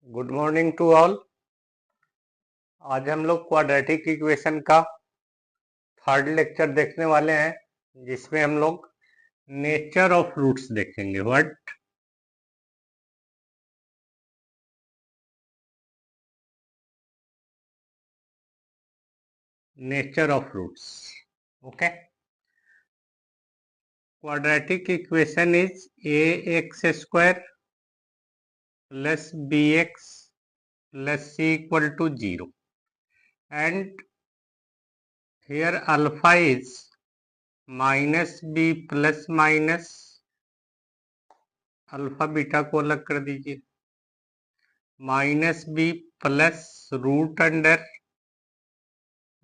Good morning to all. आज हम लोग क्वाड्रेटिक इक्वेशन का थर्ड लेक्चर देखने वाले हैं, जिसमें हम लोग नेचर ऑफ रूट्स देखेंगे। What nature of roots. Okay, quadratic equation is a x square plus B x plus C equal to 0 and here alpha is minus b plus minus, alpha beta को अलग कर दीजिए, minus b plus root under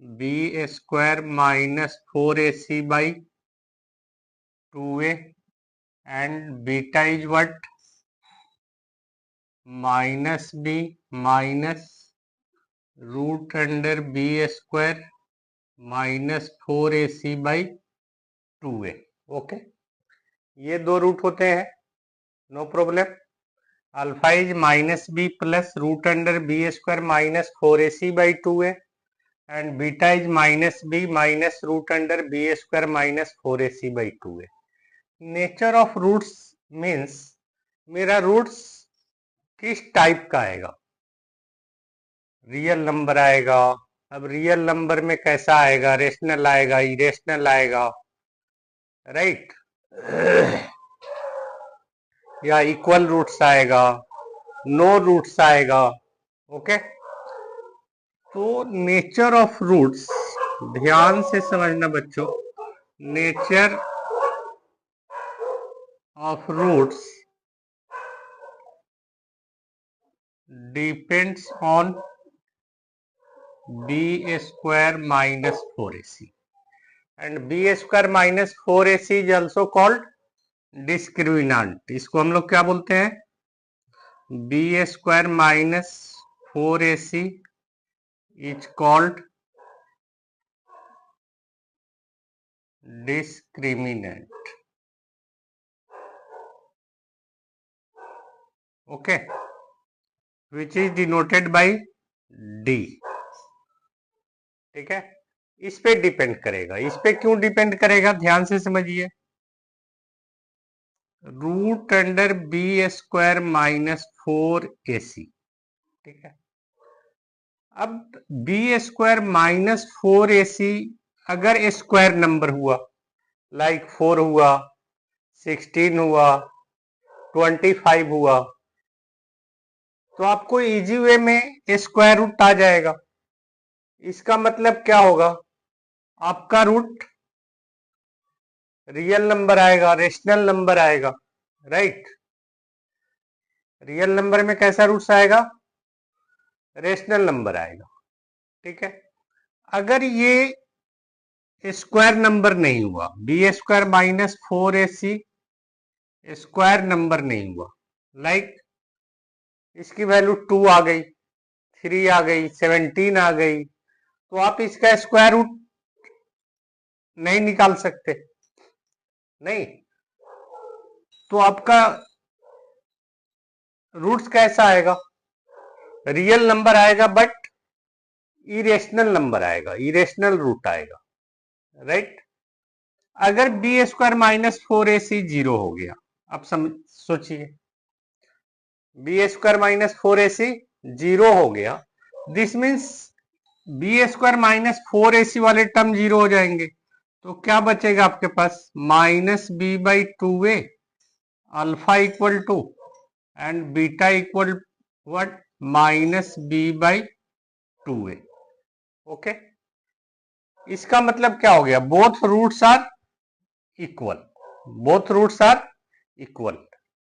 b square minus 4ac by 2a and beta is what minus b minus root under b square minus 4ac by 2a। Okay, ये दो root होते हैं, no problem. Alpha is minus b plus root under b square minus 4ac by 2a and beta is minus b minus root under b square minus 4ac by 2a. Nature of roots means मेरा roots किस type का आएगा, real number आएगा। अब real number में कैसा आएगा, rational आएगा, इरेशनल आएगा, राइट या इक्वल रूट्स आएगा, नो रूट्स आएगा। ओके, तो नेचर ऑफ रूट्स ध्यान से समझना बच्चों। Nature of roots depends on b square minus 4ac and b square minus 4ac is also called discriminant। इसको हम लोग क्या बोलते हैं, b square minus 4ac is called discriminant। okay, which is denoted by d। ठीक है, इस पे डिपेंड करेगा। इस पे क्यों डिपेंड करेगा, ध्यान से समझिए। Root under b square minus 4ac, ठीक है। अब बी स्क्वायर माइनस 4ac अगर स्क्वायर नंबर हुआ, लाइक 4 हुआ, 16 हुआ, 25 हुआ, तो आपको इजी वे में स्क्वायर रूट आ जाएगा। इसका मतलब क्या होगा, आपका रूट रियल नंबर आएगा, रेशनल नंबर आएगा, राइट। रियल नंबर में कैसा रूट्स आएगा, रेशनल नंबर आएगा, ठीक है। अगर ये स्क्वायर नंबर नहीं हुआ, b square minus 4ac square number नहीं हुआ, लाइक इसकी वैल्यू 2 आ गई, 3 आ गई, 17 आ गई, तो आप इसका स्क्वायर रूट नहीं निकाल सकते, नहीं। तो आपका रूट्स कैसा आएगा, रियल नंबर आएगा बट इरेशनल नंबर आएगा, इरेशनल रूट आएगा, राइट। अगर बी स्क्वायर माइनस 4ac 0 हो गया, अब सोचिए, बी स्क्वायर माइनस 4ac 0 हो गया, this means b square minus 4ac वाले टर्म 0 हो जाएंगे, तो क्या बचेगा आपके पास, minus B by 2a alpha equal to and beta equal what minus B by 2a। Okay, इसका मतलब क्या हो गया, both roots are equal, both roots are equal,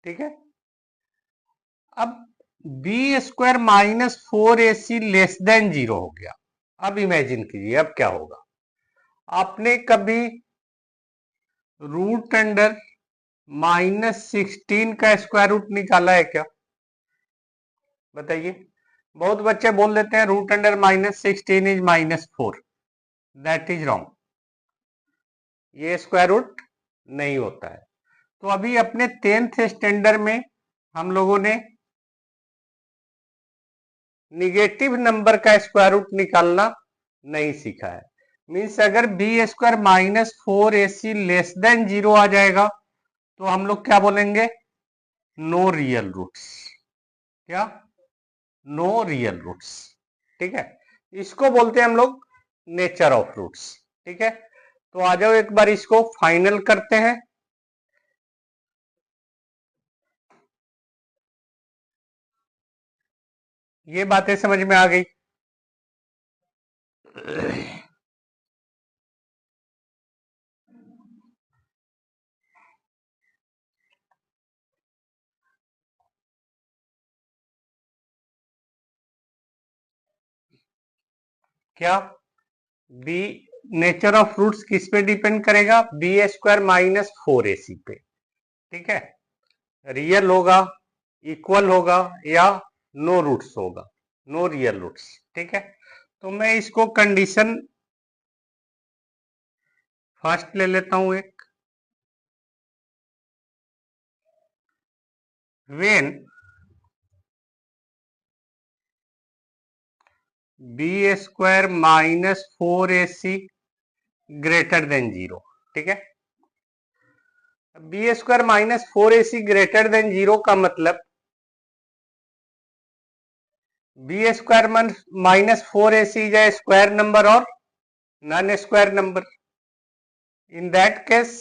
ठीक है। अब B square minus 4ac less than 0 हो गया। अब इमेजिन कीजिए, अब क्या होगा, आपने कभी रूट अंडर -16 का स्क्वायर रूट निकाला है क्या, बताइए। बहुत बच्चे बोल देते हैं root under -16 is -4, that is wrong, ये स्क्वायर रूट नहीं होता है। तो अभी अपने 10th स्टैंडर्ड में हम लोगों ने निगेटिव नंबर का स्क्वायर रूट निकालना नहीं सीखा है। मीन्स अगर b square minus 4ac less than 0 आ जाएगा तो हम लोग क्या बोलेंगे, नो रियल रूट्स। क्या, नो रियल रूट्स। ठीक है, इसको बोलते हैं हम लोग नेचर ऑफ रूट्स। ठीक है, तो आ जाओ एक बार इसको फाइनल करते हैं। ये बातें समझ में आ गई। क्या, बी नेचर ऑफ रूट्स किस पे डिपेंड करेगा, बी स्क्वायर माइनस 4ac पे। ठीक है, रियल होगा, इक्वल होगा या नो रूट्स होगा, नो रियल रूट्स। ठीक है, तो मैं इसको कंडीशन फर्स्ट ले लेता हूं एक। When B square minus 4ac greater than 0। ठीक है, B square minus 4ac greater than 0 का मतलब B square minus 4ac is a square number और non square number. In that case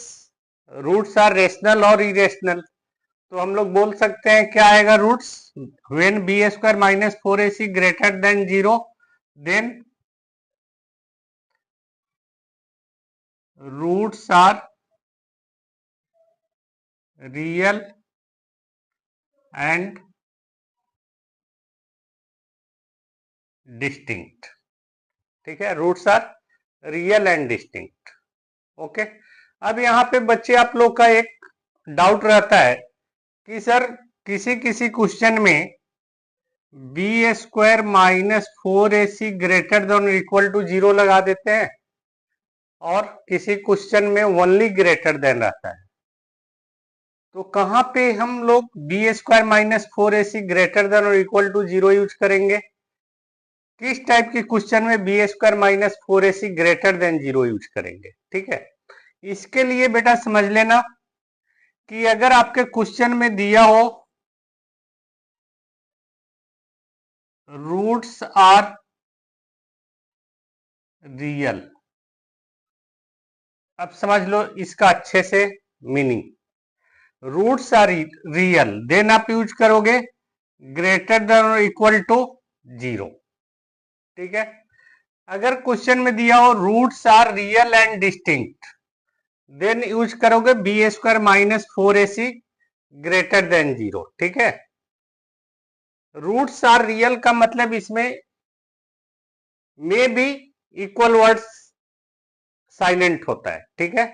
roots are rational और इरेशनल। तो हम लोग बोल सकते हैं क्या आएगा roots, when B square minus 4ac greater than 0 then roots are real and distinct. ठीक है, roots are real and distinct. Okay, अब यहाँ पे बच्चे आप लोग का एक डाउट रहता है कि सर किसी किसी क्वेश्चन में b square minus 4ac greater than equal to 0 लगा देते हैं और किसी क्वेश्चन में ओनली ग्रेटर देन रहता है। तो कहां पे हम लोग b square minus 4ac greater than और इक्वल टू 0 यूज करेंगे, किस टाइप के क्वेश्चन में b square minus 4ac greater than 0 use करेंगे। ठीक है, इसके लिए बेटा समझ लेना कि अगर आपके क्वेश्चन में दिया हो रूट्स आर रियल, अब समझ लो इसका अच्छे से meaning, roots are real then आप यूज करोगे ग्रेटर देन और इक्वल टू 0। ठीक है, अगर क्वेश्चन में दिया हो roots are real and distinct then use करोगे B square minus 4ac greater than 0। ठीक है, रूट्स आर रियल का मतलब इसमें may be equal words silent होता है। ठीक है,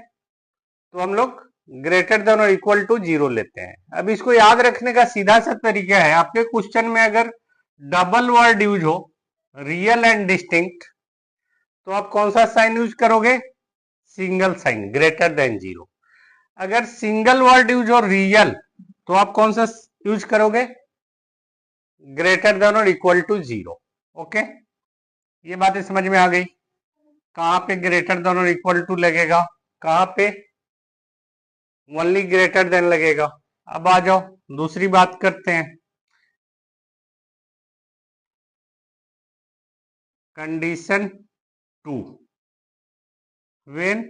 तो हम लोग ग्रेटर देन और इक्वल टू 0 लेते हैं। अब इसको याद रखने का सीधा सा तरीका है, आपके क्वेश्चन में अगर डबल वर्ड यूज हो रियल एंड डिस्टिंक्ट तो आप कौन सा साइन यूज करोगे, सिंगल साइन ग्रेटर देन 0। अगर सिंगल वर्ड यूज हो रियल तो आप कौन सा यूज करोगे, ग्रेटर देन और इक्वल टू 0। ओके, ये बातें समझ में आ गई। कहां पे ग्रेटर देन और इक्वल टू लगेगा, कहां पे ओनली ग्रेटर देन लगेगा। अब आ जाओ दूसरी बात करते हैं, condition 2, when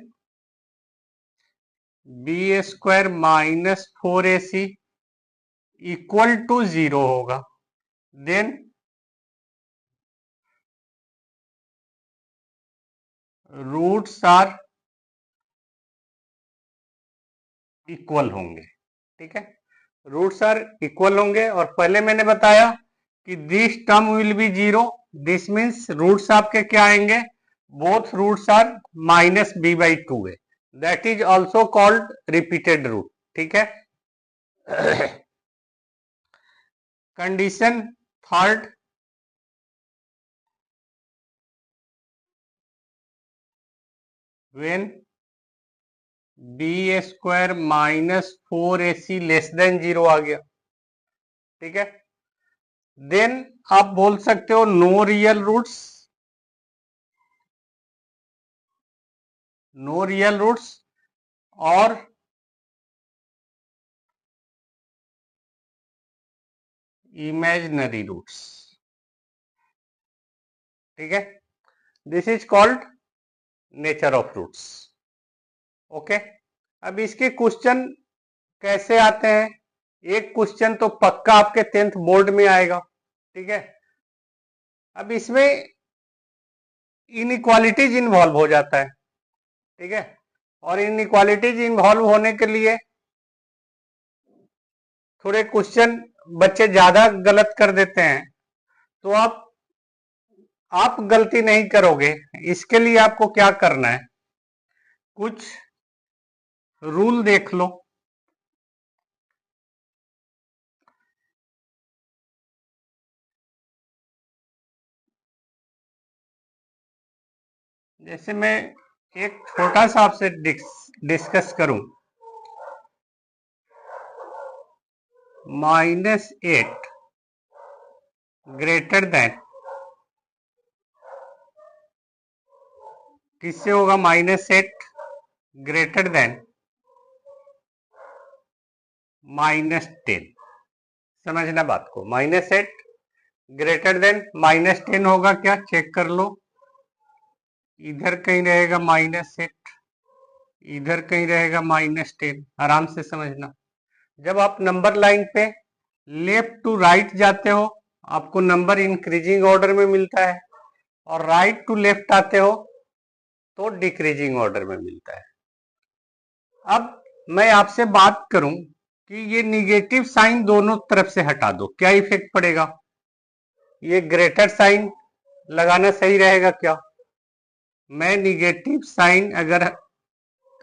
B square minus 4ac equal to 0 होगा देन रूट्स आर इक्वल होंगे। ठीक है, रूट्स आर इक्वल होंगे और पहले मैंने बताया कि this term will be 0, this means roots आपके क्या आएंगे, both roots are minus b by 2 है, that is also called repeated root. ठीक है, condition third, when B square minus 4ac less than 0 आ गया। ठीक है, देन आप बोल सकते हो no real roots, no real roots और इमेजिनरी रूट्स। ठीक है, this is called nature of roots. Okay, अब इसके क्वेश्चन कैसे आते हैं? एक क्वेश्चन तो पक्का आपके 10th बोर्ड में आएगा। ठीक है, अब इसमें इनइक्वालिटीज इन्वॉल्व हो जाता है। ठीक है, और इनइक्वालिटीज इन्वॉल्व होने के लिए थोड़े क्वेश्चन बच्चे ज्यादा गलत कर देते हैं, तो आप गलती नहीं करोगे। इसके लिए आपको क्या करना है, कुछ रूल देख लो। जैसे मैं एक छोटा सा आपसे डिस्कस करूं, -8 ग्रेटर देन किससे होगा? -8 ग्रेटर देन -10। समझना बात को, -8 ग्रेटर देन -10 होगा क्या? चेक कर लो, इधर कहीं रहेगा -8, इधर कहीं रहेगा -10। आराम से समझना। जब आप नंबर लाइन पे लेफ्ट टू राइट जाते हो, आपको नंबर इंक्रीजिंग ऑर्डर में मिलता है, और राइट टू लेफ्ट आते हो तो डिक्रीजिंग ऑर्डर में मिलता है। अब मैं आपसे बात करूं कि ये निगेटिव साइन दोनों तरफ से हटा दो, क्या इफेक्ट पड़ेगा? ये ग्रेटर साइन लगाना सही रहेगा क्या? मैं निगेटिव साइन अगर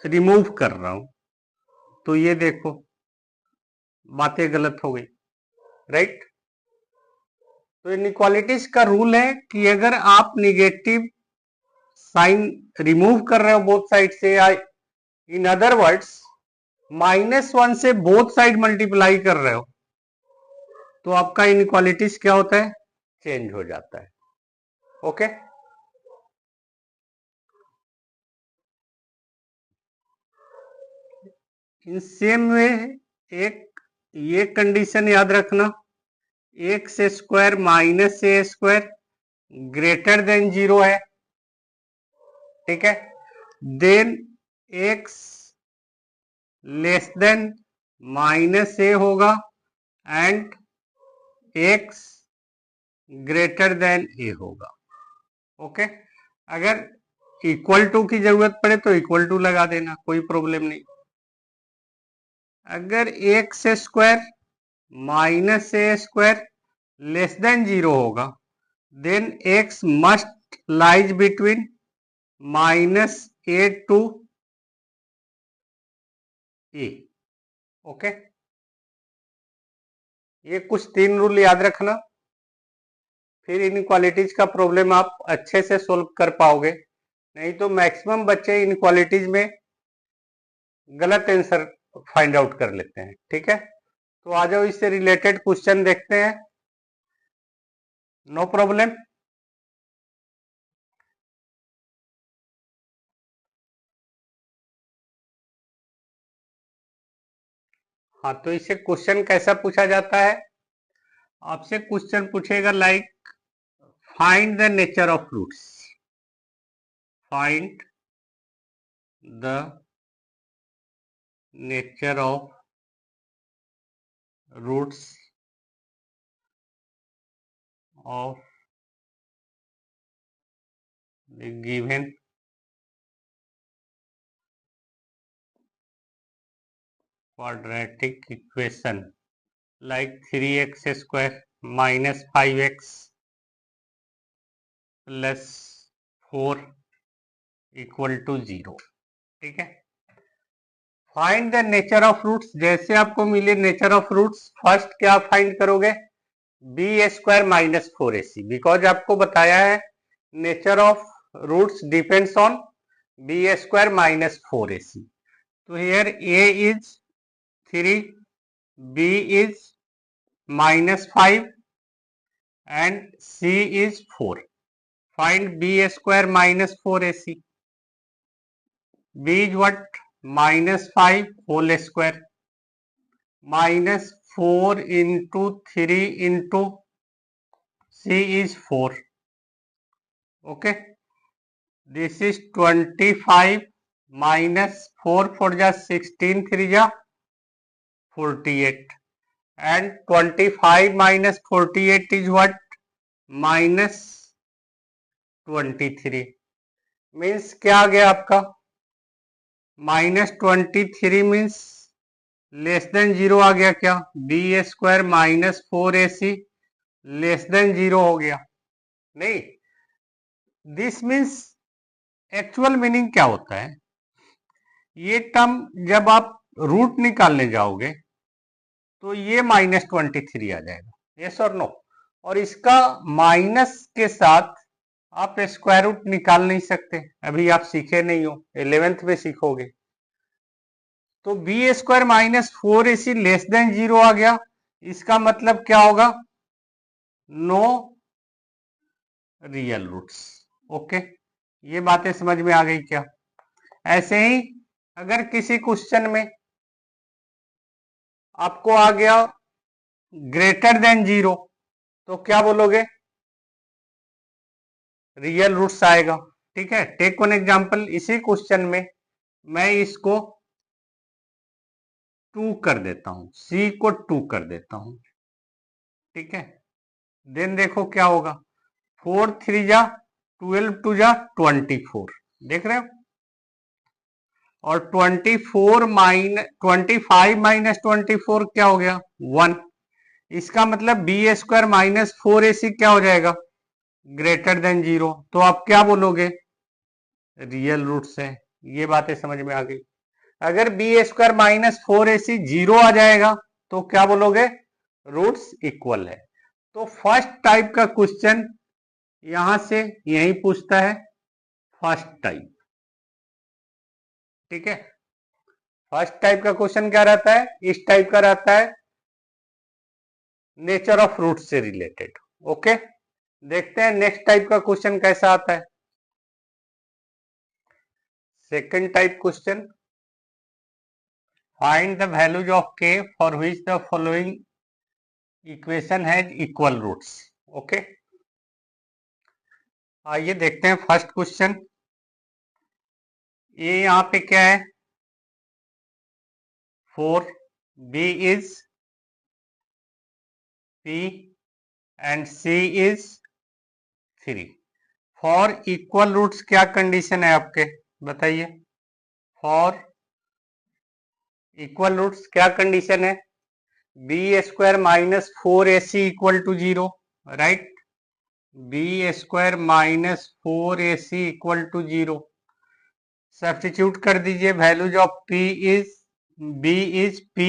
रिमूव कर रहा हूं तो ये देखो बातें गलत हो गई, राइट? तो इनइक्वालिटीज का रूल है कि अगर आप निगेटिव साइन रिमूव कर रहे हो बोथ साइड से, या इन अदर वर्ड्स -1 से बोथ साइड मल्टीप्लाई कर रहे हो, तो आपका इनइक्वालिटीज क्या होता है? चेंज हो जाता है। ओके, इन सेम वे एक ये कंडीशन याद रखना, x square minus a square greater than 0 है। ठीक है, then x less than -a होगा and x greater than a होगा। ओके, अगर इक्वल टू की जरूरत पड़े तो इक्वल टू लगा देना, कोई प्रॉब्लम नहीं। अगर x square minus a square less than 0 होगा, then x must lies between -a to a. Okay, ये कुछ 3 रूल याद रखना, फिर इनइक्वालिटीज का प्रॉब्लम आप अच्छे से सोल्व कर पाओगे। नहीं तो मैक्सिमम बच्चे इनइक्वालिटीज में गलत आंसर फाइंड आउट कर लेते हैं। ठीक है, तो आ जाओ इससे रिलेटेड क्वेश्चन देखते हैं। No problem. हाँ, तो इससे क्वेश्चन कैसा पूछा जाता है? आपसे क्वेश्चन पूछेगा like find the nature of roots, find the nature of roots of the given quadratic equation like 3x square minus 5x plus 4 equal to 0। ठीक है, find the nature of roots. जैसे आपको मिले नेचर ऑफ रूट्स, फर्स्ट क्या find करोगे? B square minus 4ac, because आपको बताया है nature of roots depends on b square minus 4ac। तो here a is 3, b is -5 and C is 4. Find B square minus 4AC. B is what? Minus 5 whole square minus 4 into 3 into C is 4. Okay. This is 25 minus 4 for ja 16 3 ja 48. And 25 minus 48 is what? Minus 23. Means क्या आ गया आपका? -23 means less than 0 आ गया क्या? B square minus 4AC less than 0 हो गया नहीं? This means actual meaning क्या होता है? ये टर्म जब आप रूट निकालने जाओगे तो ये -23 आ जाएगा, यस और नो? और इसका माइनस के साथ आप स्क्वायर रूट निकाल नहीं सकते, अभी आप सीखे नहीं हो, 11th में सीखोगे। तो b square minus 4AC less than 0 आ गया, इसका मतलब क्या होगा? No real roots. ओके, ये बातें समझ में आ गई क्या? ऐसे ही अगर किसी क्वेश्चन में आपको आ गया ग्रेटर देन 0 तो क्या बोलोगे? रियल रूट्स आएगा। ठीक है, टेक वन एग्जांपल। इसी क्वेश्चन में मैं इसको 2 कर देता हूं, सी को 2 कर देता हूं। ठीक है, देन देखो क्या होगा। 4 3 जा 12 2 जा 24, देख रहे हो? और 25 माइनस 24 क्या हो गया? 1। इसका मतलब बी स्क्वायर माइनस 4AC क्या हो जाएगा? Greater than 0। तो आप क्या बोलोगे? रियल रूट्स है। ये बातें समझ में आ गई। अगर बी स्क्वायर माइनस 4AC 0 आ जाएगा तो क्या बोलोगे? रूट्स इक्वल है। तो फर्स्ट टाइप का क्वेश्चन यहां से यही पूछता है, फर्स्ट टाइप। ठीक है, फर्स्ट टाइप का क्वेश्चन क्या रहता है? इस टाइप का रहता है, नेचर ऑफ रूट से रिलेटेड। ओके, देखते हैं नेक्स्ट टाइप का क्वेश्चन कैसा आता है। Second type question, find the values of k for which the following equation has equal roots. Okay, आइए देखते हैं फर्स्ट क्वेश्चन। ये यहां पे क्या है? 4, b is p and c is 3। For equal roots क्या कंडीशन है आपके? बताइए। फॉर इक्वल रूट्स क्या कंडीशन है? B square minus 4AC equal to 0, right? B square minus 4AC equal to 0। Substitute कर दीजिए। Values of p is, b is p,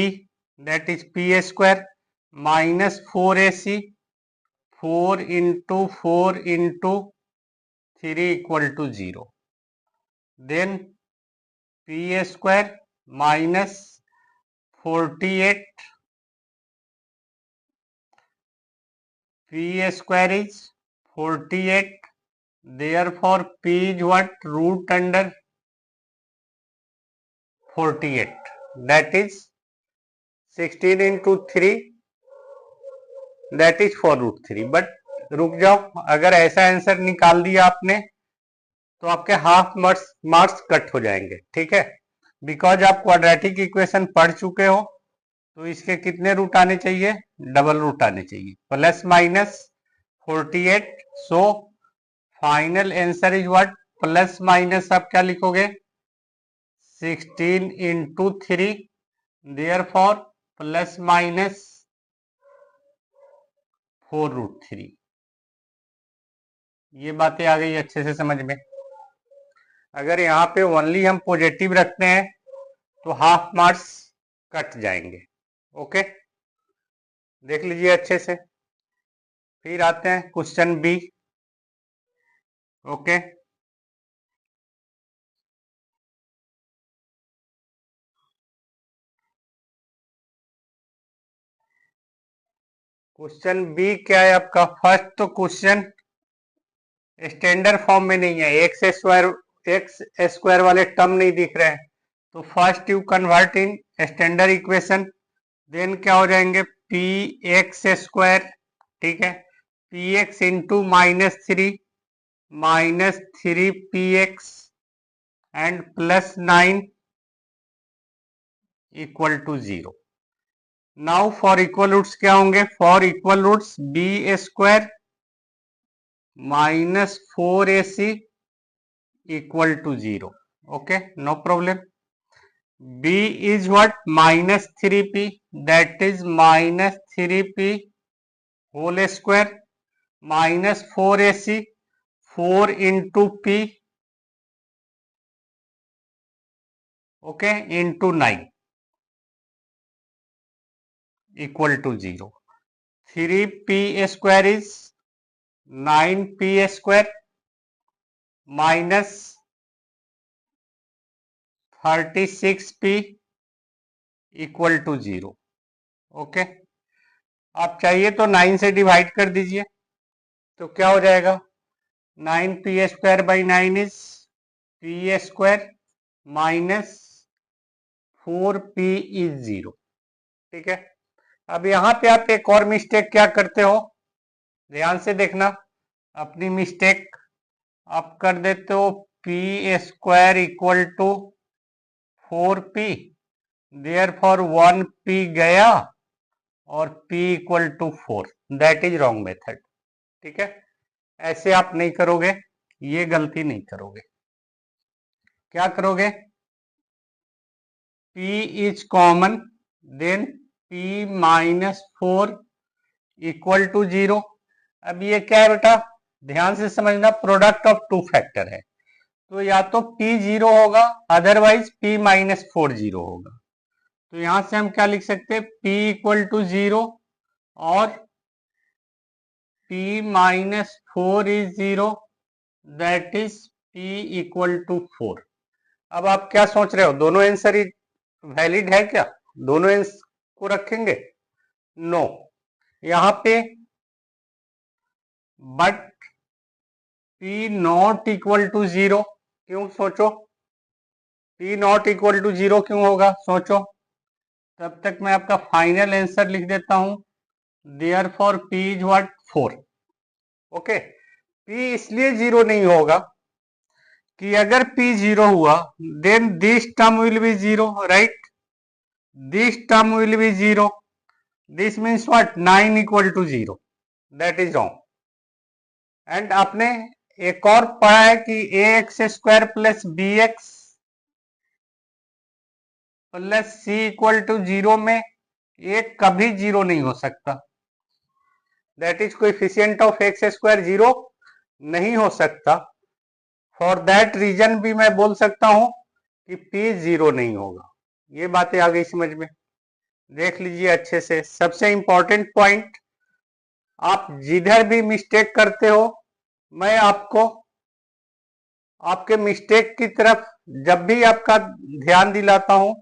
that is p square minus 4AC 4 into 4 into 3 equal to 0। Then p square minus 48, p square is 48, therefore p is what? Root under 48, that is 16 into 3, that is for root 3। But रुक जाओ, अगर ऐसा answer निकाल दिया आपने तो आपके half marks cut हो जाएंगे। ठीक है, बिकॉज आप क्वाड्रेटिक इक्वेशन पढ़ चुके हो, तो इसके कितने रूट आने चाहिए? डबल रूट आने चाहिए। Plus minus 48, so final answer is what? Plus minus आप क्या लिखोगे? 16 इंटू 3, देयरफॉर प्लस माइनस 4√3। ये बातें आ गई अच्छे से समझ में। अगर यहाँ पे ओनली हम पॉजिटिव रखते हैं तो हाफ मार्क्स कट जाएंगे। ओके, देख लीजिए अच्छे से। फिर आते हैं question b. Okay, question b क्या है आपका? फर्स्ट तो क्वेश्चन स्टैंडर्ड फॉर्म में नहीं है, एक्स स्क्वायर वाले टर्म नहीं दिख रहे हैं, तो first you convert in standard equation, then क्या हो जाएंगे पी एक्स स्क्वायर, ठीक है, p x into minus three p x and plus 9 equal to 0। Now for equal roots क्या होंगे? For equal roots b square minus 4ac equal to 0। Okay, no problem. b is what? minus 3p, that is minus 3p whole square minus 4ac 4 into p, okay, into 9 equal to 0. 3p square is 9p square minus 36p equal to 0। Okay, आप चाहिए तो 9 से divide कर दीजिए, तो क्या हो जाएगा? 9p square by 9 is p square minus 4p is 0। ठीक है, अब यहाँ पे आप एक और मिस्टेक क्या करते हो, ध्यान से देखना। अपनी मिस्टेक आप कर देते हो p square equal to 4p, therefore 1p गया और p equal to 4, that is wrong method. ठीक है, ऐसे आप नहीं करोगे, ये गलती नहीं करोगे। क्या करोगे? p is common, then p minus 4 equal to 0। अब ये क्या है बेटा, ध्यान से समझना, प्रोडक्ट ऑफ टू फैक्टर है, तो या तो p 0 होगा, अदरवाइज p माइनस 4 0 होगा। तो यहां से हम क्या लिख सकते हैं? p इक्वल टू 0 और p minus 4 is 0, that is p equal to 4। अब आप क्या सोच रहे हो, दोनों आंसर ही वैलिड है क्या? दोनों आंसर को रखेंगे? नो, यहां पे but p not equal to 0 क्यों? सोचो, p नॉट इक्वल टू 0 क्यों होगा? सोचो, तब तक मैं आपका फाइनल आंसर लिख देता हूं। Therefore p is what? 4। Okay, p इसलिए 0 नहीं होगा कि अगर p 0 हुआ then this term will be 0, right? This term will be 0, this means what? 9 equal to 0, that is wrong. And आपने एक और पढ़ा है कि A x square plus B x plus C equal to 0 में एक कभी 0 नहीं हो सकता, that is coefficient of X square 0 नहीं हो सकता। फॉर दैट रीजन भी मैं बोल सकता हूं कि p 0 नहीं होगा। ये बातें आ गई समझ में? देख लीजिए अच्छे से। सबसे इंपॉर्टेंट पॉइंट, आप जिधर भी मिस्टेक करते हो, मैं आपको आपके मिस्टेक की तरफ जब भी आपका ध्यान दिलाता हूं,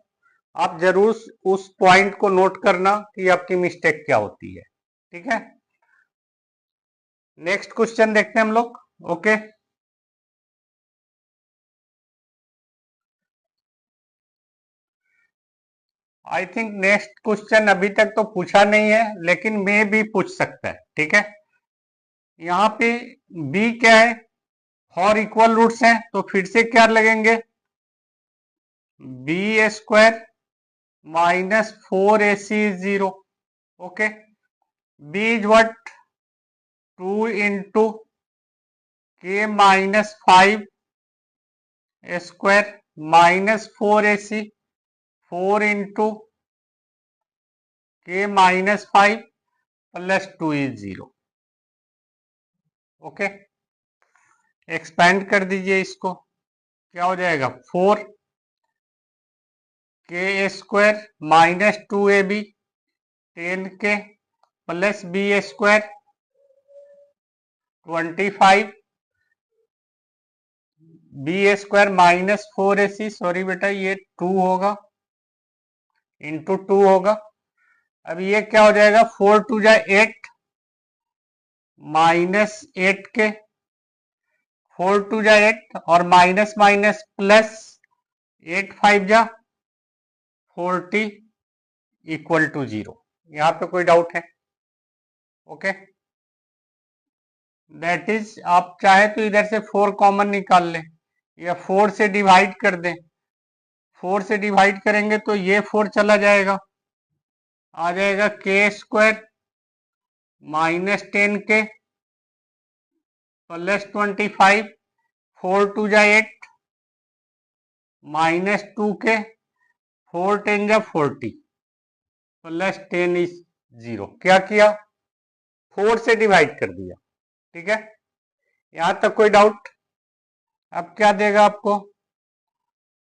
आप जरूर उस पॉइंट को नोट करना कि आपकी मिस्टेक क्या होती है। ठीक है, नेक्स्ट क्वेश्चन देखते हैं हम लोग। Okay, I think next question अभी तक तो पूछा नहीं है, लेकिन मे भी पूछ सकता है। ठीक है, यहाँ पे b क्या है? फॉर इक्वल रूट्स हैं, तो फिर से क्या लगेंगे? b square minus 4ac is 0। Okay, b is what? 2 into k minus 5 square minus 4ac 4 into k minus 5 plus 2 is 0। Okay, expand कर दीजिए इसको, क्या हो जाएगा? 4 k square minus 2ab 10k plus b square 25 b square minus 4ac, sorry बेटा ये 2 होगा, into 2 होगा। अब ये क्या हो जाएगा? 4 2 जा 8 -8 के, 4 2 जा 8 और माइनस माइनस प्लस 8 5 जा 40 इक्वल टू 0। यहाँ पे कोई डाउट है? ओके, दैट इज आप चाहे तो इधर से 4 कॉमन निकाल लें या 4 से डिवाइड कर दें। 4 से डिवाइड करेंगे तो ये 4 चला जाएगा, आ जाएगा k² -10 के प्लस 25, 4 2 जा 8 -2 के, 4 10 जा 40 प्लस 10 इज 0। क्या किया? 4 से डिवाइड कर दिया। ठीक है, यहां तक कोई डाउट? अब क्या देगा आपको?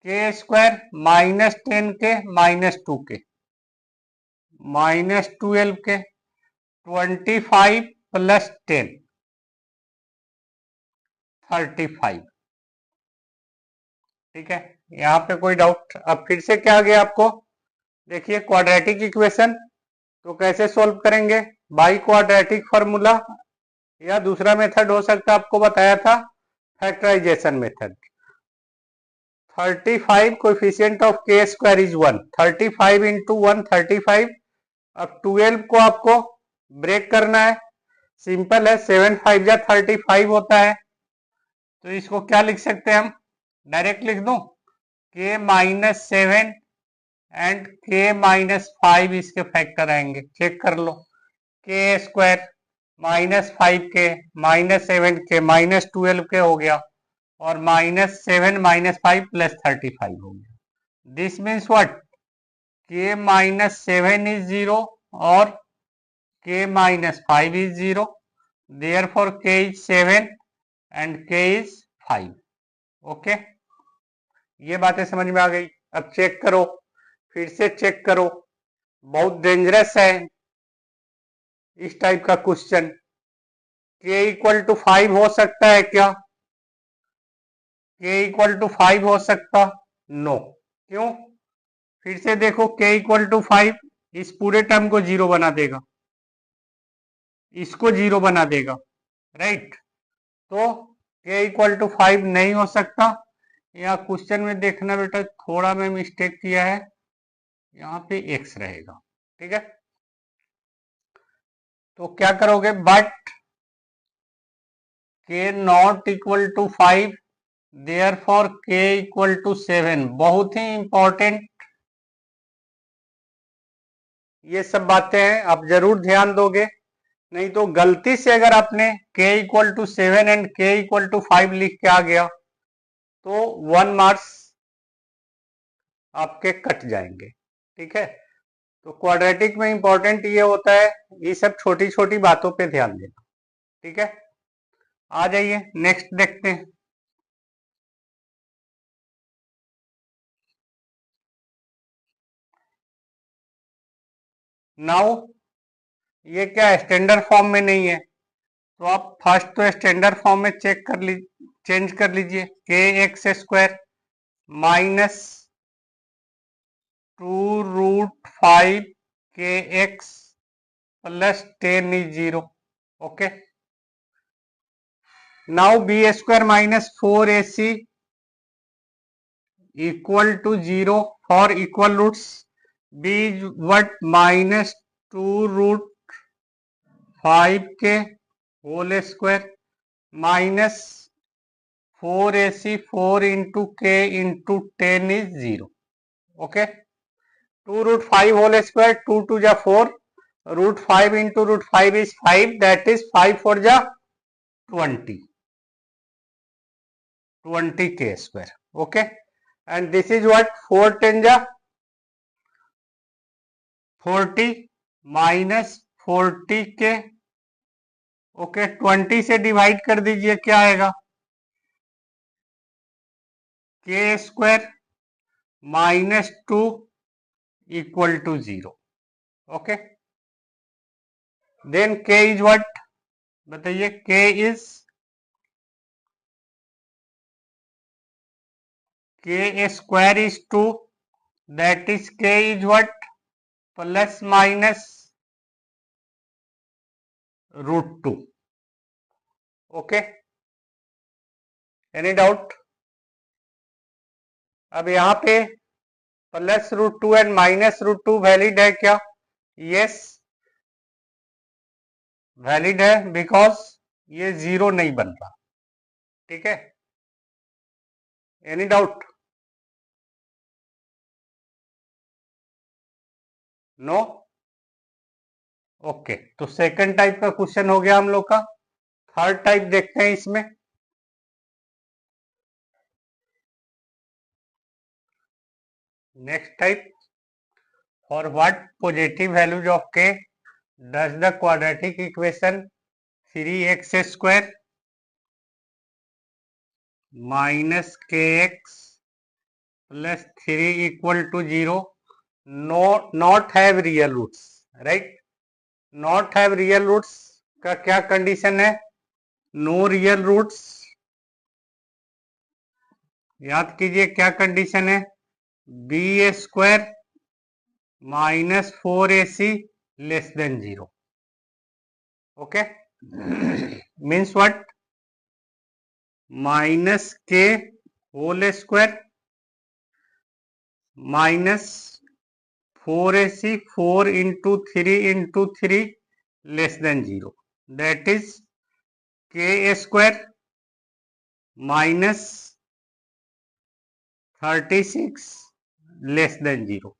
k² -10 के -2 के -12 के 25 प्लस 10 35। ठीक है, यहाँ पे कोई डाउट? अब फिर से क्या आ गया आपको? देखिए क्वाड्रेटिक इक्वेशन तो कैसे सॉल्व करेंगे? बाई क्वाड्रेटिक फॉर्मूला या दूसरा मेथड हो सकता है, आपको बताया था factorization method. 35 coefficient of k² is 1, 35 into 1 35। अब 12 को आपको ब्रेक करना है, सिंपल है, 7 5 जा 35 होता है। तो इसको क्या लिख सकते हैं हम? डायरेक्ट लिख दूं, k-7 एंड k-5 इसके फैक्टर आएंगे, चेक कर लो। k² -5 के -7 के -12 के हो गया और -7 -5 प्लस 35 हो गया। This means what? k-7 is 0 और k-5 is 0, therefore k is 7 and k is 5। Okay, ये बातें समझ में आ गई। अब चेक करो, फिर से चेक करो, बहुत डेंजरस है इस टाइप का क्वेश्चन। k इक्वल टू 5 हो सकता है क्या? k इक्वल टू 5 हो सकता? नो। क्यों? फिर से देखो, k इक्वल टू 5 इस पूरे टर्म को 0 बना देगा, इसको 0 बना देगा, राइट? तो k इक्वल टू 5 नहीं हो सकता। यहाँ क्वेश्चन में देखना बेटा, थोड़ा मैं मिस्टेक किया है, यहाँ पे x रहेगा। ठीक है, तो क्या करोगे? But k not equal to 5, therefore k equal to 7। बहुत ही इंपॉर्टेंट ये सब बातें हैं, आप जरूर ध्यान दोगे, नहीं तो गलती से अगर आपने k equal to 7 and k equal to 5 लिख के आ गया तो 1 मार्क्स आपके कट जाएंगे। ठीक है, तो क्वाड्रेटिक में इंपॉर्टेंट ये होता है, ये सब छोटी छोटी बातों पे ध्यान देना। ठीक है, आ जाइए नेक्स्ट देखते हैं। नाउ ये क्या स्टैंडर्ड फॉर्म में नहीं है, तो आप फर्स्ट तो स्टैंडर्ड फॉर्म में चेंज कर लीजिए। k² minus 2√5 kx plus 10 is 0। Okay, now b² minus 4ac equal to 0 for equal roots. b is what? -2√5 के whole square minus 4ac 4 into k into 10 is 0। Okay, 2√5 whole square, 2 2 जा 4, √5 into √5 is 5, that is 5 4 जा 20 k²। Okay, and this is what? 4 10 जा 40 minus 40 के। Okay, 20 से divide कर दीजिए, क्या आएगा? k² -2 equal to 0। Okay, then k is what? बताइए, k is k² is 2, that is k is what? Plus minus √2। Okay, any doubt? अब यहाँ पे +√2 एंड -√2 वैलिड है क्या? यस वैलिड है, बिकॉज ये 0 नहीं बन रहा। ठीक है, एनी डाउट? नो? ओके, तो सेकंड टाइप का क्वेश्चन हो गया हम लोग का। थर्ड टाइप देखते हैं इसमें। Next type, for what positive values of k does the quadratic equation 3x² minus kx plus 3 equal to 0 not have real roots, right? not have real roots का क्या कंडीशन है? No real roots. याद कीजिए क्या condition है? b² minus 4ac less than 0. Okay, means what? minus k whole square minus 4ac 4 into 3 into 3 less than 0, that is k square minus 36 less than 0.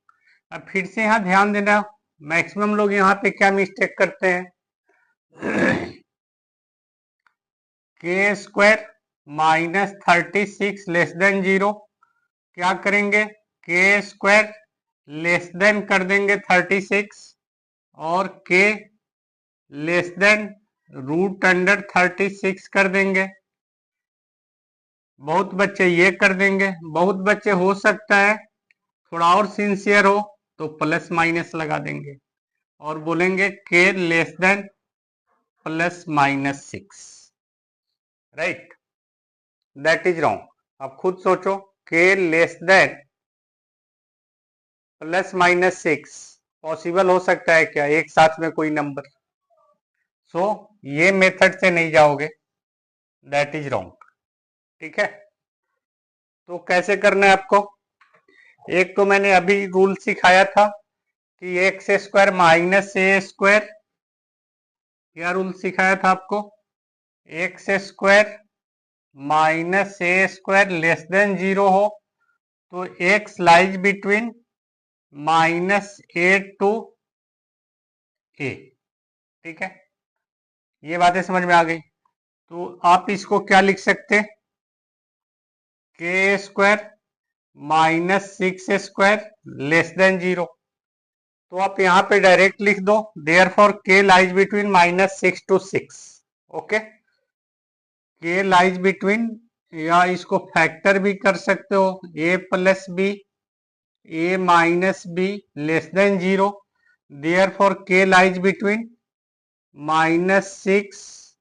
अब फिर से यहाँ ध्यान देना, मैक्सिमम लोग यहाँ पे क्या मिस्टेक करते हैं? k² minus 36 less than 0 क्या करेंगे? k² लेस देन कर देंगे 36 और k लेस देन √36 कर देंगे। बहुत बच्चे ये कर देंगे, बहुत बच्चे हो सकता है थोड़ा और सिंसियर हो तो प्लस माइनस लगा देंगे और बोलेंगे k less then +-6, right? That is wrong. अब खुद सोचो, k लेस देन +-6 पॉसिबल हो सकता है क्या एक साथ में कोई नंबर? सो ये मेथड से नहीं जाओगे, दैट इज रॉन्ग। ठीक है, तो कैसे करना है आपको? एक तो मैंने अभी रूल सिखाया था कि x² माइनस a², क्या रूल सिखाया था आपको? x² minus a² less than 0 हो तो x lies between -a to a। ठीक है, ये बातें समझ में आ गई। तो आप इसको क्या लिख सकते? k² minus 6² less than 0। तो आप यहाँ पे डायरेक्ट लिख दो, therefore k lies between -6 to 6। Okay, k lies between, या इसको फैक्टर भी कर सकते हो, a plus b a minus b less than 0, therefore k lies between -6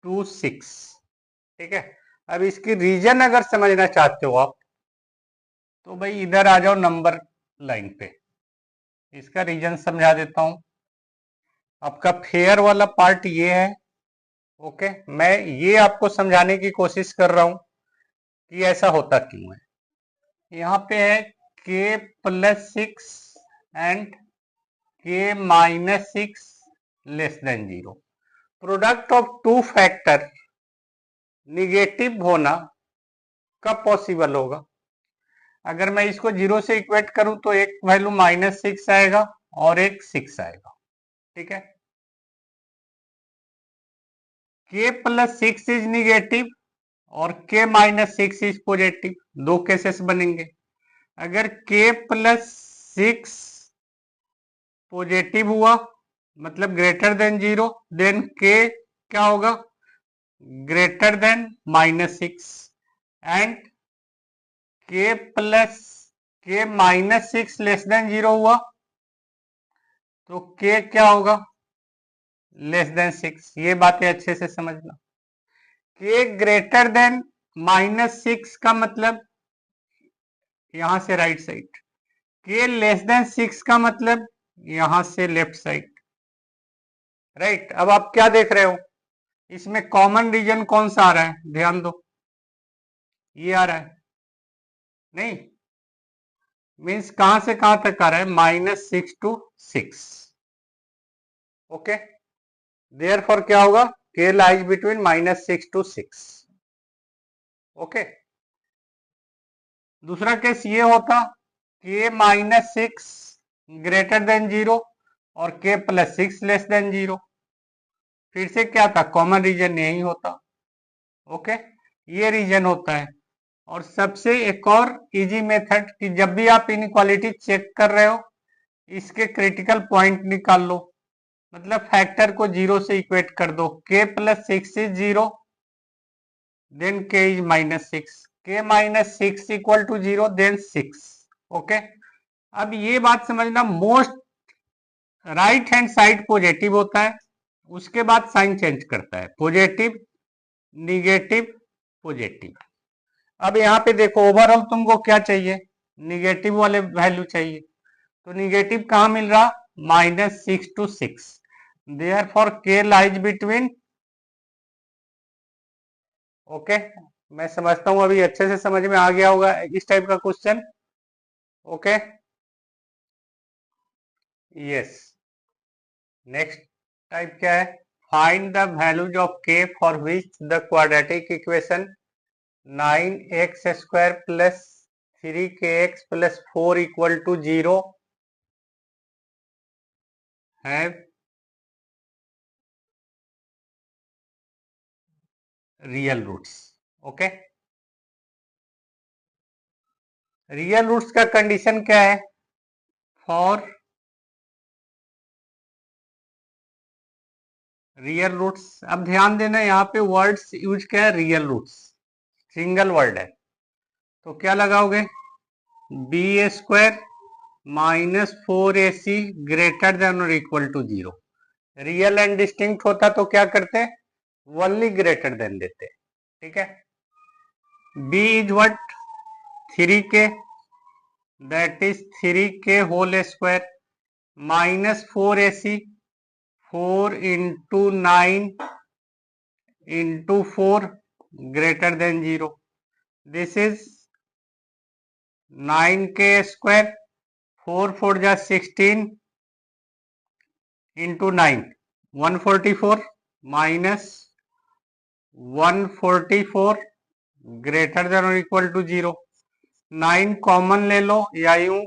to 6। ठीक है, अब इसकी रीजन अगर समझना चाहते हो आप तो भाई इधर आ जाओ नंबर लाइन पे, इसका रीजन समझा देता हूं। आपका फेयर वाला पार्ट ये है। ओके, मैं ये आपको समझाने की कोशिश कर रहा हूं कि ऐसा होता क्यों है। यहाँ पे है k+6 and k-6 less than 0। Product of two factor negative होना कब पॉसिबल होगा? अगर मैं इसको 0 से इक्वेट करूं तो एक वैल्यू -6 आएगा और एक 6 आएगा। ठीक है, k+6 इज निगेटिव और k-6 इज पॉजिटिव, दो केसेस बनेंगे। अगर k+6 पॉजिटिव हुआ मतलब ग्रेटर देन 0, देन k क्या होगा? Greater than -6, and k+6 less than 0 हुआ तो k क्या होगा? Less than 6। ये बातें अच्छे से समझना। k ग्रेटर देन -6 का मतलब यहां से right side, k less then 6 का मतलब यहां से लेफ्ट साइड। राइट। अब आप क्या देख रहे हो, इसमें कॉमन रीजन कौन सा आ रहा है, ध्यान दो, ये आ रहा है, नहीं, मीन्स कहां से कहां तक आ रहा है, -6 to 6। ओके, देयरफॉर क्या होगा, के लाइज बिटवीन -6 to 6। ओके, दूसरा केस ये होता के -6 ग्रेटर देन 0 और के +6 लेस देन 0। फिर से क्या था, कॉमन रीजन यही होता। ओके, ये रीजन होता है। और सबसे एक और इजी मेथड कि जब भी आप इनइक्वालिटी चेक कर रहे हो, इसके क्रिटिकल पॉइंट निकाल लो, मतलब फैक्टर को 0 से इक्वेट कर दो। k +6 is 0, then k is -6, k -6 equal to 0, then 6। Okay, अब ये बात समझना, most right hand side positive होता है, उसके बाद साइन चेंज करता है, पॉजिटिव निगेटिव पॉजिटिव। अब यहाँ पे देखो, ओवरऑल तुमको क्या चाहिए, निगेटिव वाले वैल्यू चाहिए, तो निगेटिव कहाँ मिल रहा, -6 to 6, देयरफॉर के लाइज बिटवीन। ओके, मैं समझता हूं अभी अच्छे से समझ में आ गया होगा इस टाइप का question. Okay, yes. Next type क्या है, find the values of k for which the quadratic equation 9x² + 3kx + 4 equal to 0 है real roots. Okay, real roots का कंडीशन क्या है, फॉर रियल रूट्स। अब ध्यान देना, यहाँ पे वर्ड्स यूज क्या है, रियल रूट्स, सिंगल वर्ड है, तो क्या लगाओगे, b² -4ac ग्रेटर देन और equal to 0। Real and distinct होता तो क्या करते, ओनली ग्रेटर देन देते। ठीक है, b is what, 3k, that is 3k whole square -4ac, 4 into 9 into 4 greater than 0. This is 9k square, 4 4 जा 16 into 9 144 minus 144 ग्रेटर देन और इक्वल टू 0। 9 कॉमन ले लो, या यूं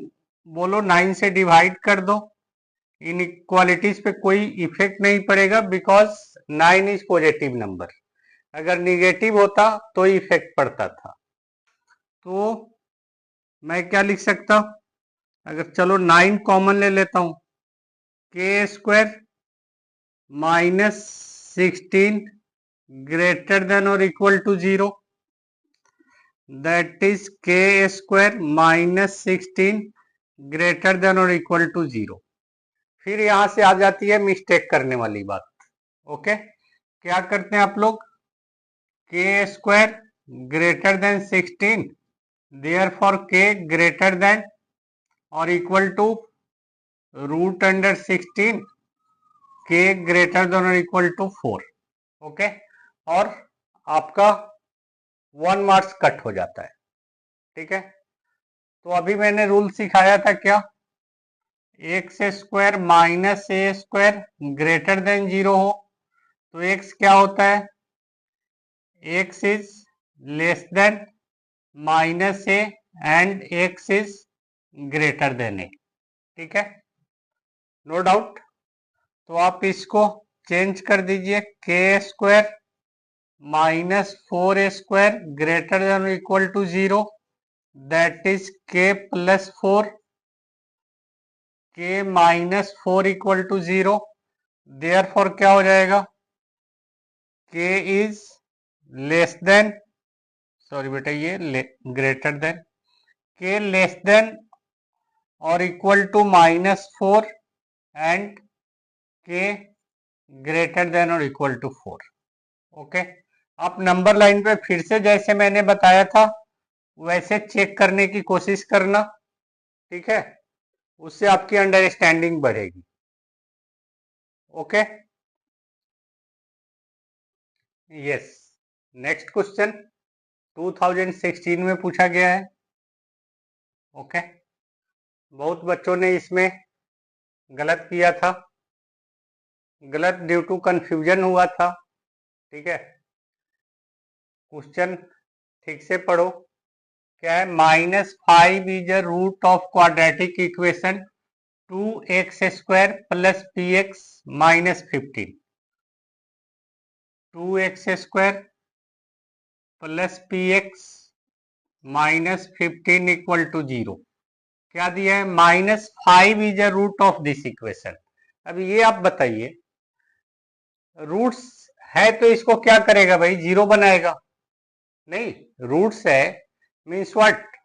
बोलो 9 से डिवाइड कर दो, इनइक्वालिटीज पे कोई इफेक्ट नहीं पड़ेगा, बिकॉज 9 इज पॉजिटिव नंबर। अगर निगेटिव होता तो इफेक्ट पड़ता था। तो मैं क्या लिख सकता हूं, अगर चलो 9 कॉमन ले लेता हूं, k² -16 ग्रेटर देन और equal to 0, that is k² -16 greater than और इक्वल टू 0। फिर यहां से आ जाती है मिस्टेक करने वाली बात। ओके, क्या करते हैं आप लोग, k² greater than 16, therefore k greater than और equal to √16, k greater than और इक्वल टू 4। ओके, और आपका 1 मार्क्स कट हो जाता है। ठीक है, तो अभी मैंने रूल सिखाया था क्या, x² -a² ग्रेटर देन 0 हो तो x क्या होता है, x is less than -a and x is greater than a। ठीक है, नो डाउट। तो आप इसको चेंज कर दीजिए, k² -4a² greater than equal to 0, that is k +4, k -4 equal to 0, therefore क्या हो जाएगा, k is less than, sorry बेटा ये greater than, k less than और equal to -4 and k greater than और इक्वल टू 4। ओके, आप number line पे फिर से जैसे मैंने बताया था वैसे चेक करने की कोशिश करना। ठीक है, उससे आपकी अंडरस्टैंडिंग बढ़ेगी। ओके, यस, नेक्स्ट क्वेश्चन 2016 में पूछा गया है। ओके, बहुत बच्चों ने इसमें गलत किया था, गलत ड्यू टू कंफ्यूजन हुआ था। ठीक है, क्वेश्चन ठीक से पढ़ो। क्या है? -5 is a root of quadratic equation 2x² plus px -15। 2x² plus px -15 equal to 0। क्या दिया है? -5 is a root of this equation. अब ये आप बताइए, रूट्स है तो इसको क्या करेगा भाई? 0 बनाएगा? नहीं, रूट्स है मीन्स व्हाट?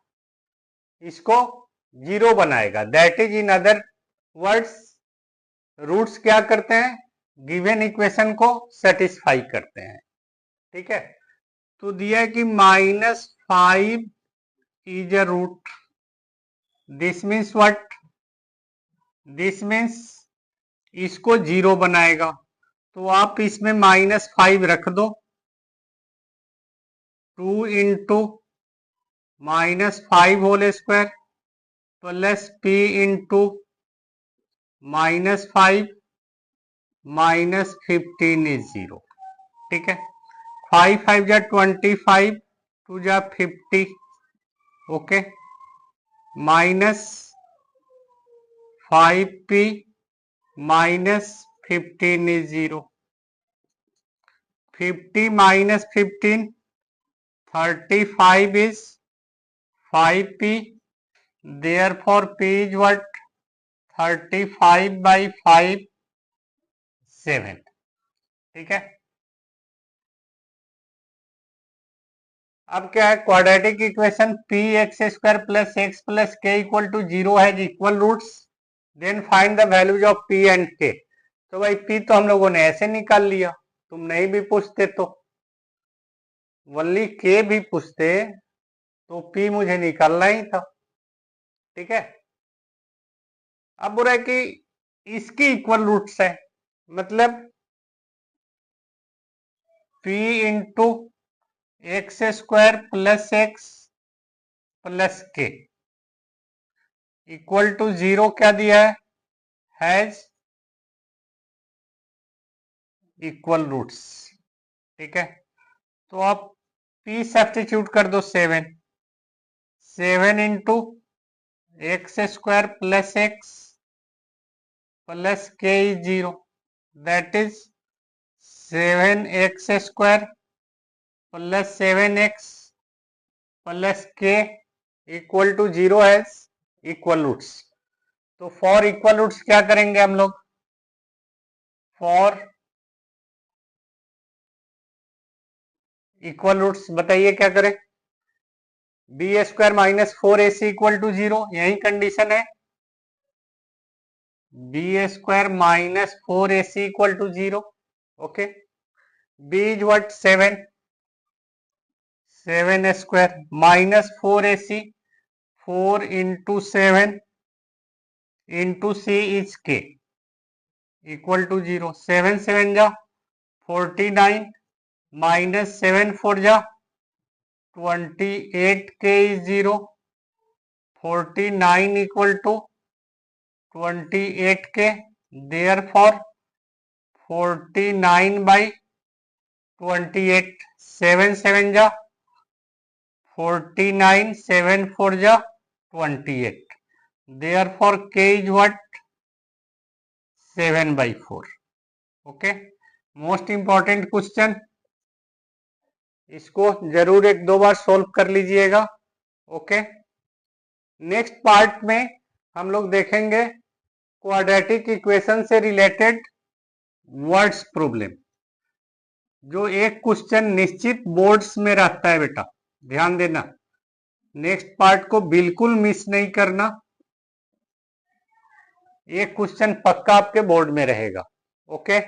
इसको 0 बनाएगा। That is in other words, roots क्या करते हैं? गिवन इक्वेशन को सेटिस्फाई करते हैं। ठीक है, तो दिया है कि -5 is a root. This means what? This means इसको 0 बनाएगा। तो आप इसमें -5 रख दो। 2 into -5 whole square plus p into -5 -15 is 0। ठीक है, 5 5 जा 25, 2 जा 50। Okay, -5p -15 is 0। 50 -15, 35 is 5p, therefore p is what? 35/5 7। ठीक है, अब क्या है? Quadratic equation px² plus x plus k equal to 0 है, equal roots. Then find the values of p and k। तो भाई p तो हम लोगों ने ऐसे निकाल लिया, तुम नहीं भी पूछते तो, वनली k भी पूछते तो p मुझे निकालना ही था। ठीक है, अब बोल रहा है कि इसकी इक्वल रूट्स है, मतलब p into x² plus x plus k equal to 0 क्या दिया है? Has equal roots. ठीक है, तो आप p सब्स्टिट्यूट कर दो 7 into x² plus x plus k is 0। That is 7x² plus 7x plus k equal to 0 है इक्वल रूट्स। तो फॉर इक्वल रूट्स क्या करेंगे हम लोग? फॉर इक्वल रूट्स बताइए क्या करें? b² - 4ac इक्वल टू 0, यही कंडीशन है। b² - 4ac equal to 0। Okay, b is what? 7 minus 4ac, 4 into 7 into c is k equal to 0। 7 7 जा 49 माइनस 7 4 जा 28k is 0। 49 equal to 28k, therefore 49/28। 7 7 जा 49, 7 4 जा 28, therefore k is what? 7/4। Okay, most important question, इसको जरूर 1-2 बार solve कर लीजिएगा। Okay, next part में हम लोग देखेंगे क्वाड्रेटिक इक्वेशन से रिलेटेड वर्ड्स प्रॉब्लम, जो एक क्वेश्चन निश्चित बोर्ड्स में रहता है बेटा, ध्यान देना। नेक्स्ट पार्ट को बिल्कुल मिस नहीं करना, एक क्वेश्चन पक्का आपके बोर्ड में रहेगा। ओके।